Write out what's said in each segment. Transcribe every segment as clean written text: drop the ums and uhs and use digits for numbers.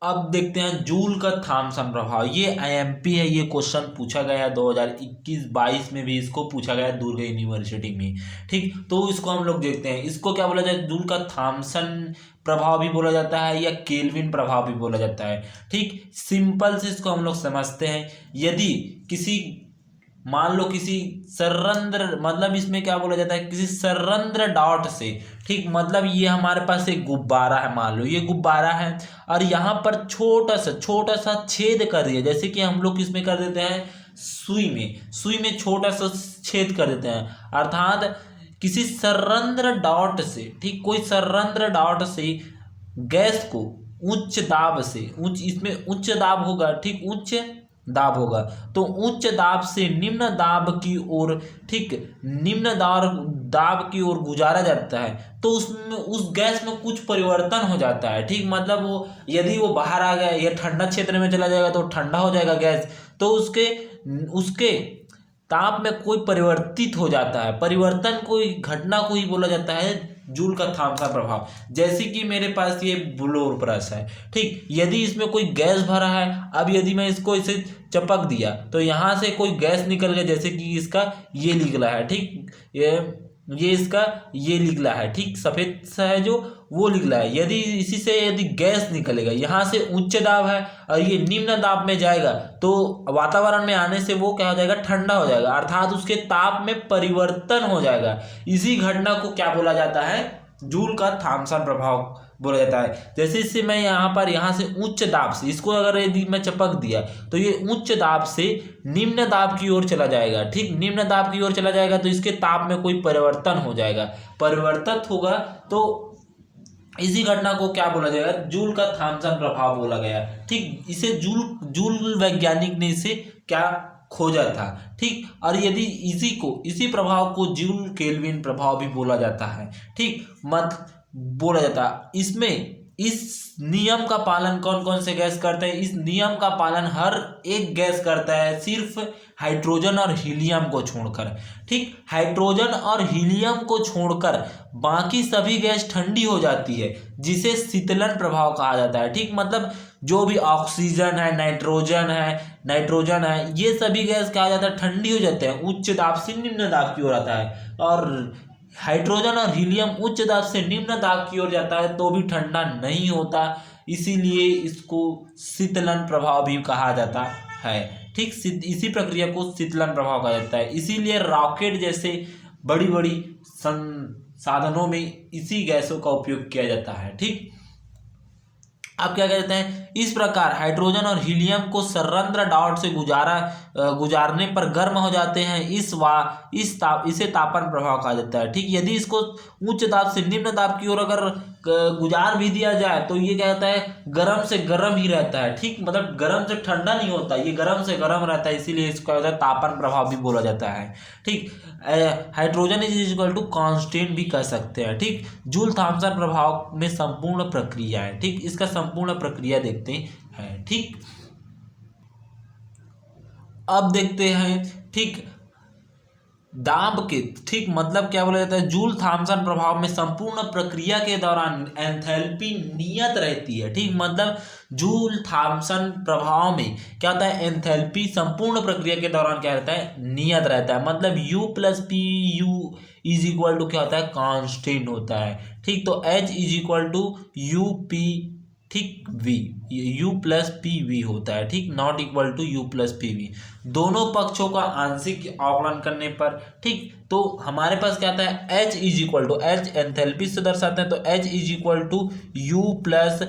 अब देखते हैं जूल का थॉमसन प्रभाव। ये आईएमपी है, ये क्वेश्चन पूछा गया 2021-22 में भी इसको पूछा गया दुर्ग यूनिवर्सिटी में। ठीक, तो इसको हम लोग देखते हैं। इसको क्या बोला जाए, जूल का थॉमसन प्रभाव भी बोला जाता है या केल्विन प्रभाव भी बोला जाता है। ठीक, सिंपल से इसको हम लोग समझते हैं। यदि किसी, मान लो किसी सरंध्र, मतलब इसमें क्या बोला जाता है, किसी सरंध्र डॉट से, ठीक, मतलब ये हमारे पास एक गुब्बारा है, मान लो ये गुब्बारा है और यहाँ पर छोटा सा छेद कर दिया, जैसे कि हम लोग इसमें कर देते हैं सुई में छोटा सा छेद कर देते हैं, अर्थात किसी सरंध्र डॉट से, ठीक, कोई सरंध्र डॉट से गैस को उच्च दाब से, इसमें उच्च दाब होगा, ठीक, उच्च दाब होगा, तो उच्च दाब से निम्न दाब की ओर, ठीक, निम्न दाब की ओर गुजारा जाता है, तो उसमें उस गैस में कुछ परिवर्तन हो जाता है। ठीक, मतलब वो यदि वो बाहर आ गया या ठंडा क्षेत्र में चला जाएगा तो ठंडा हो जाएगा गैस, तो उसके ताप में कोई परिवर्तित हो जाता है, परिवर्तन कोई घटना को ही बोला जाता है जूल का थॉमसन प्रभाव। जैसे कि मेरे पास ये ब्लोर ब्रश है, ठीक, यदि इसमें कोई गैस भरा है, अब यदि मैं इसको इसे चपक दिया तो यहाँ से कोई गैस निकल गया, जैसे कि इसका ये निकला है, ठीक, ये इसका ये निकला है, ठीक, सफेद सा है जो वो निकला है। यदि इसी से यदि गैस निकलेगा, यहाँ से उच्च दाब है और ये निम्न दाब में जाएगा, तो वातावरण में आने से वो क्या हो जाएगा, ठंडा हो जाएगा, अर्थात उसके ताप में परिवर्तन हो जाएगा। इसी घटना को क्या बोला जाता है, जूल का थॉमसन प्रभाव बोला जाता है। जैसे इससे मैं यहाँ से उच्च दाब से, इसको अगर यदि मैं चपक दिया तो ये उच्च दाब से निम्न दाब की ओर चला जाएगा, ठीक, निम्न दाब की ओर चला जाएगा, तो इसके ताप में कोई परिवर्तन हो जाएगा, परिवर्तित होगा, तो इसी घटना को क्या बोला जाएगा, जूल का थॉमसन प्रभाव बोला गया। ठीक, इसे जूल वैज्ञानिक ने इसे क्या खोजा था। ठीक, और यदि इसी प्रभाव को जूल केल्विन प्रभाव भी बोला जाता है। ठीक, बोला जाता है। इसमें इस नियम का पालन कौन कौन से गैस करते हैं, इस नियम का पालन हर एक गैस करता है, सिर्फ हाइड्रोजन और हीलियम को छोड़कर। ठीक, हाइड्रोजन और हीलियम को छोड़कर बाकी सभी गैस ठंडी हो जाती है, जिसे शीतलन प्रभाव कहा जाता है। ठीक, मतलब जो भी ऑक्सीजन है, नाइट्रोजन है, ये सभी गैस कहा जाता है ठंडी हो जाते हैं, उच्च दाब से निम्न दाब की ओर आता है। और हाइड्रोजन और हीलियम उच्च दाब से निम्न दाब की ओर जाता है तो भी ठंडा नहीं होता, इसीलिए इसको शीतलन प्रभाव भी कहा जाता है। ठीक, इसी प्रक्रिया को शीतलन प्रभाव कहा जाता है। इसीलिए रॉकेट जैसे बड़ी बड़ी साधनों में इसी गैसों का उपयोग किया जाता है। ठीक, अब क्या कहते हैं, इस प्रकार हाइड्रोजन और हीलियम को सरंध्र डॉट से गुजारने पर गर्म हो जाते हैं, इसे तापन प्रभाव कहा जाता है। ठीक, यदि इसको उच्च दाब से निम्न दाब की ओर अगर गुजार भी दिया जाए तो ये क्या कहता है, गर्म से गर्म ही रहता है। ठीक, मतलब गर्म से ठंडा नहीं होता, ये गर्म से गर्म रहता है, इसीलिए इसको क्या कहता है, तापन प्रभाव भी बोला जाता है। ठीक, hydrogen is equal to constant भी कह सकते हैं। ठीक, जूल थॉमसन प्रभाव में संपूर्ण प्रक्रिया है। ठीक, इसका संपूर्ण प्रक्रिया देखते हैं। ठीक, अब देखते हैं, ठीक, दाब के, ठीक, मतलब क्या बोला जाता है, जूल थॉमसन प्रभाव में संपूर्ण प्रक्रिया के दौरान एंथैल्पी नियत रहती है। ठीक, मतलब जूल थॉमसन प्रभाव में क्या होता है, एंथैल्पी संपूर्ण प्रक्रिया के दौरान क्या रहता है, नियत रहता है। मतलब U plus P U is equal to क्या होता है, कांस्टेंट होता है। ठीक, तो H is equal to U P, ठीक, V, U plus P V होता है। ठीक, not equal to U plus P V, दोनों पक्षों का आंशिक अवकलन करने पर। ठीक, तो हमारे पास क्या आता है, H is equal to, H enthalpy से दर्शाते हैं, तो H is equal to U plus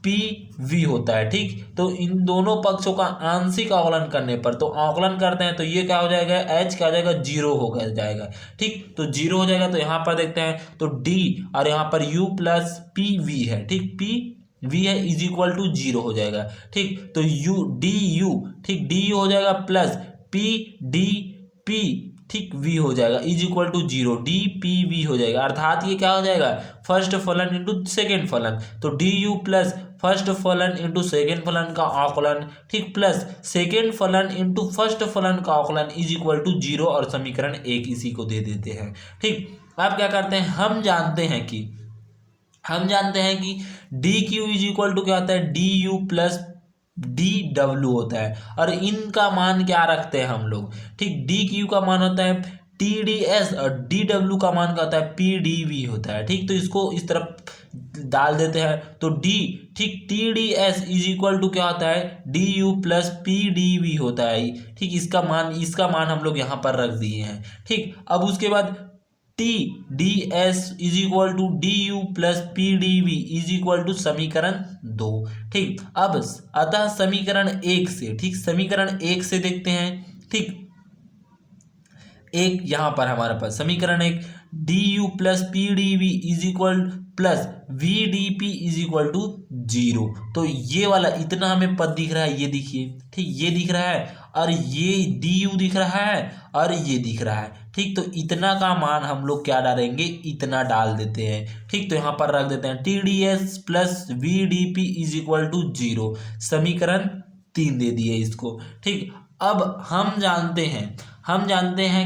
P V होता है। ठीक, तो इन दोनों पक्षों का आंशिक अवकलन करने पर, तो अवकलन करते हैं तो ये क्या हो जाएगा, H क्या हो जाएगा, 0 हो जाएगा। ठीक, तो 0 हो जाएगा, तो यहाँ पर देखते हैं तो D और यहाँ पर U प्लस पी वी है। ठीक, P V है इज इक्वल टू 0 हो जाएगा। ठीक, तो DU, ठीक, DU हो जाएगा प्लस PDP, ठीक, V हो जाएगा इज इक्वल टू 0, DPV हो जाएगा, अर्थात ये क्या हो जाएगा, फर्स्ट फलन इंटू सेकेंड फलन, तो DU प्लस फर्स्ट फलन इंटू सेकेंड फलन का अवकलन, ठीक, प्लस सेकेंड फलन इंटू फर्स्ट फलन का अवकलन इज इक्वल टू 0, और समीकरण 1 इसी को दे देते हैं। ठीक, अब क्या करते हैं, हम जानते हैं कि हम जानते हैं कि D Q is equal to क्या होता है, D U plus D W होता है, और इनका मान क्या रखते हैं हम लोग, ठीक, डी क्यू का मान होता है टी डी एस और डी डब्ल्यू का मान क्या होता है, पी डी वी होता है, ठीक। तो इसको इस तरफ डाल देते हैं तो डी, ठीक, T D S is equal to क्या होता है, D U plus P D V होता है, ठीक। इसका मान हम लोग यहाँ पर रख दिए हैं, ठीक। अब उसके बाद T D S is equal to D U plus P D V is equal to समीकरण 2, ठीक। अब अतः समीकरण 1 से, ठीक, समीकरण 1 से देखते हैं, ठीक। एक यहां पर हमारे पास समीकरण 1 D U plus P D V is equal plus V D P is equal to 0। तो ये वाला इतना हमें पद दिख रहा है, ये देखिए, ठीक, ये दिख रहा है, और ये डी यू दिख रहा है, और ये दिख रहा है, ठीक। तो इतना का मान हम लोग क्या डालेंगे, इतना डाल देते हैं, ठीक। तो यहाँ पर रख देते हैं T D S plus V D P is equal to 0, समीकरण 3 दे दिए इसको, ठीक। अब हम जानते हैं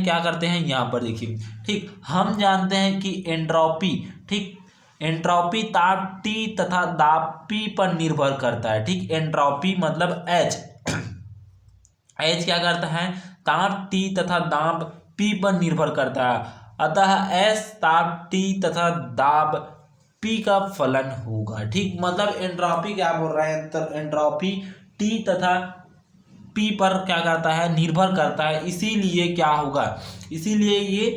क्या करते हैं, यहाँ पर देखिए, ठीक, हम जानते हैं कि एंट्रोपी, ठीक, एंट्रोपी ताप टी तथा दाब पी पर निर्भर करता है, ठीक। एंट्रोपी मतलब एच क्या करता है, ताप टी तथा दाब पी पर निर्भर करता है, अतः एस ताप टी तथा दाब पी का फलन होगा, ठीक। मतलब एंट्रोपी क्या बोल रहे हैं, तो एंट्रोपी टी तथा पी पर क्या करता है, निर्भर करता है, इसीलिए क्या होगा, इसीलिए ये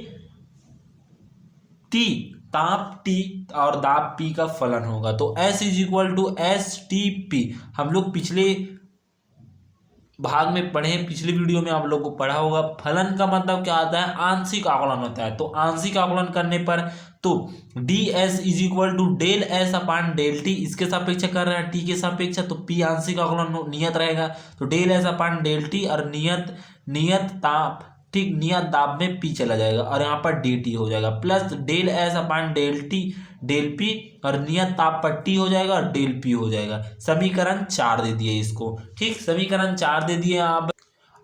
टी, ताप टी और दाब पी का फलन होगा। तो S is equal to S T P, हम लोग पिछले भाग में पढ़े, पिछले वीडियो में आप लोग को पढ़ा होगा। फलन का मतलब क्या आता है, आंशिक आकलन होता है। तो आंशिक आकलन करने पर तो D S is equal to del S upon del T, इसके सापेक्ष कर रहे हैं टी के सापेक्ष, तो पी आंशिक आकलन नियत रहेगा, तो del S upon del T, और नियत ताप, ठीक, नियत दाब में पी चला जाएगा, और यहाँ पर डी टी हो जाएगा, plus del S upon del T del P, और नियत ताप पर टी हो जाएगा और डेल पी हो जाएगा। समीकरण 4 दे दिए इसको, ठीक, समीकरण 4 दे दिए आप।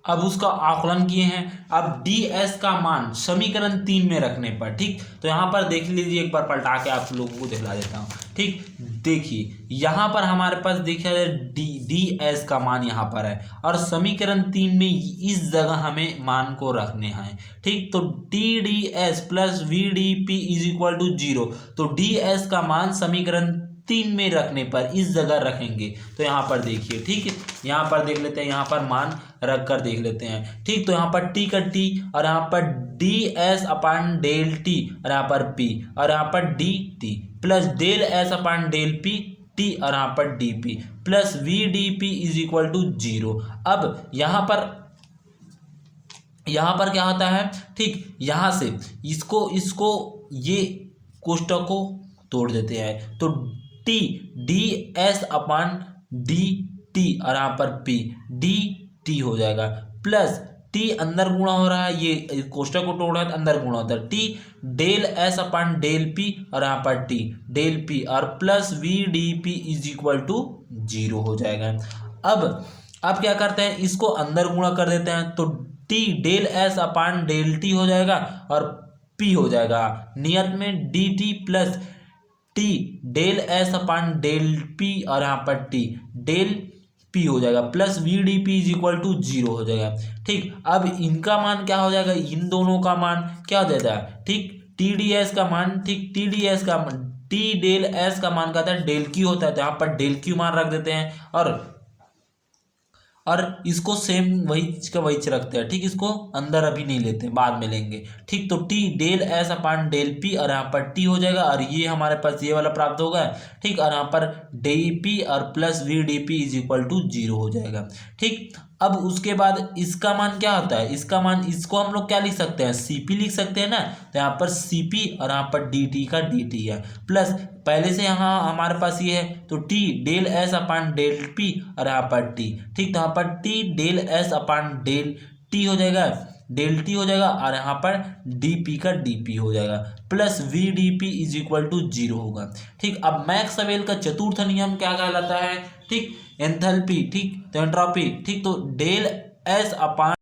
अब उसका आकलन किए हैं। अब डी एस का मान समीकरण 3 में रखने पर, ठीक, तो यहाँ पर देख लीजिए, एक बार पलटा के आप लोगों को दिखला देता हूँ, ठीक। देखिए यहाँ पर हमारे पास देखा जाए डी एस का मान यहाँ पर है, और समीकरण 3 में इस जगह हमें मान को रखने हैं, ठीक। तो T D S plus V D P is equal to 0, तो डी एस का मान समीकरण 3 में रखने पर इस जगह रखेंगे। तो यहाँ पर देखिए, ठीक है, यहाँ पर देख लेते हैं, यहाँ पर मान रख कर देख लेते हैं, ठीक। तो यहाँ पर टी का टी, और यहाँ पर D S upon del T, और यहाँ पर पी, और यहाँ पर D T, plus del S upon del P T, और यहाँ पर D P, plus V D P is equal to 0। अब यहाँ पर क्या होता है, ठीक, यहाँ से इसको ये कोष्टक को तोड़ देते हैं, तो टी डी एस अपान डी टी, और यहाँ पर पी डी टी हो जाएगा, प्लस टी अंदर गुणा हो रहा है, ये कोष्टक को तोड़ रहा है तो अंदर गुणा होता है, T del S upon del P, और यहाँ पर टी डेल पी, और plus V D P is equal to 0 हो जाएगा। अब क्या करते हैं, इसको अंदर गुणा कर देते हैं, तो T del S upon del T हो जाएगा, और पी हो जाएगा नियत में D T, plus T del S upon del P, और यहाँ पर टी डेल पी हो जाएगा, plus V D P is equal to 0 हो जाएगा, ठीक। अब इनका मान क्या हो जाएगा, इन दोनों का मान क्या हो जाता है, ठीक, टी डी एस का मान, ठीक, टी डी एस का टी डेल एस का मान कहता है डेल क्यू होता है, तो यहाँ पर डेल क्यू मान रख देते हैं, और इसको सेम वही का वही रखते हैं, ठीक। इसको अंदर अभी नहीं लेते, बाद में लेंगे, ठीक। तो T del S upon del P, और यहाँ पर टी हो जाएगा, और ये हमारे पास ये वाला प्राप्त होगा, ठीक, और यहाँ पर डी पी और plus V D P is equal to 0 हो जाएगा, ठीक। अब उसके बाद इसका मान क्या होता है, इसका मान, इसको हम लोग क्या लिख सकते हैं, सीपी लिख सकते हैं ना, तो यहाँ पर सीपी, और यहाँ पर डी टी का डी टी है, प्लस पहले से यहाँ हमारे पास ये है, तो T del S upon del P, और यहाँ पर टी, ठीक। तो यहाँ पर T del S upon del T हो जाएगा, डेल टी हो जाएगा, और यहाँ पर डी पी का डी पी हो जाएगा, plus V D P is equal to 0 होगा, ठीक। अब मैक्सवेल का चतुर्थ नियम क्या कहलाता है, ठीक, एंथैल्पी, ठीक, तो एंट्रोपी, ठीक, तो डेल एस अपान